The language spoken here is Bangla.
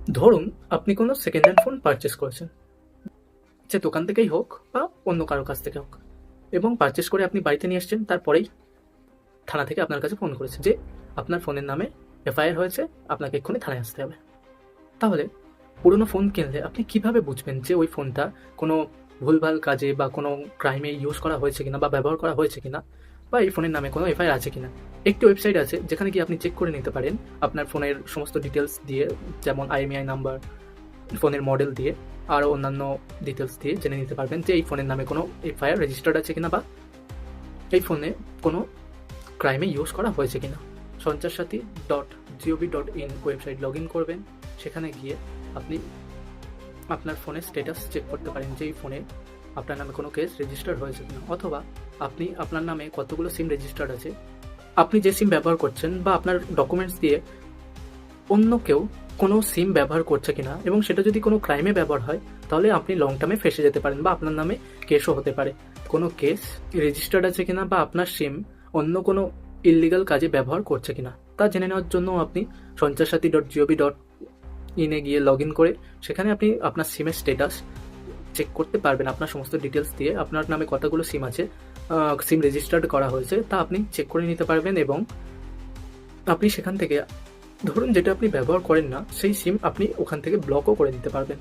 ধরুন আপনি কোনো সেকেন্ড হ্যান্ড ফোন পারচেস করেছেন, সে দোকান থেকেই হোক বা অন্য কারো কাছ থেকে হোক, এবং পারচেস করে আপনি বাড়িতে নিয়ে এসছেন। তারপরেই থানা থেকে আপনার কাছে ফোন করেছে যে আপনার ফোনের নামে এফআইআর হয়েছে, আপনাকে এক্ষুনি থানায় আসতে হবে। তাহলে পুরনো ফোন কিনলে আপনি কিভাবে বুঝবেন যে ওই ফোনটা কোনো ভুলভাল কাজে বা কোনো ক্রাইমে ইউজ করা হয়েছে কিনা বা ব্যবহার করা হয়েছে কিনা, বা এই ফোনের নামে কোনো এফআইআর আছে কিনা? একটি ওয়েবসাইট আছে যেখানে গিয়ে আপনি চেক করে নিতে পারেন আপনার ফোনের সমস্ত ডিটেলস দিয়ে, যেমন আইএমইআই নাম্বার, ফোনের মডেল দিয়ে, আরও অন্যান্য ডিটেলস দিয়ে জেনে নিতে পারবেন যে এই ফোনের নামে কোনো এফআইআর রেজিস্টার্ড আছে কিনা বা এই ফোনে কোনো ক্রাইমে ইউজ করা হয়েছে কিনা। সঞ্চারসাথী.gov.in ওয়েবসাইট লগ ইন করবেন। সেখানে গিয়ে আপনি আপনার ফোনের স্ট্যাটাস চেক করতে পারেন যে এই ফোনে আপনার নামে কোনো কেস রেজিস্টার্ড হয়েছে কিনা, অথবা আপনি আপনার নামে কতগুলো সিম রেজিস্টার্ড আছে, আপনি যে সিম ব্যবহার করছেন বা আপনার ডকুমেন্টস দিয়ে অন্য কেউ কোনো সিম ব্যবহার করছে কিনা, এবং সেটা যদি কোনো ক্রাইমে ব্যবহার হয় তাহলে আপনি লং টার্মে ফেসে যেতে পারেন বা আপনার নামে কেসও হতে পারে। কোনো কেস রেজিস্টার্ড আছে কিনা বা আপনার সিম অন্য কোনো ইললিগাল কাজে ব্যবহার করছে কিনা তা জেনে নেওয়ার জন্য আপনি সঞ্চারসাথী.gov.in এ গিয়ে লগ ইন করে সেখানে আপনি আপনার সিমের স্ট্যাটাস চেক করতে পারবেন। আপনার সমস্ত ডিটেলস দিয়ে আপনার নামে কতগুলো সিম আছে, সিম রেজিস্টার্ড করা হয়েছে তা আপনি চেক করে নিতে পারবেন, এবং আপনি সেখান থেকে ধরুন যেটা আপনি ব্যবহার করেন না সেই সিম আপনি ওখান থেকে ব্লকও করে দিতে পারবেন।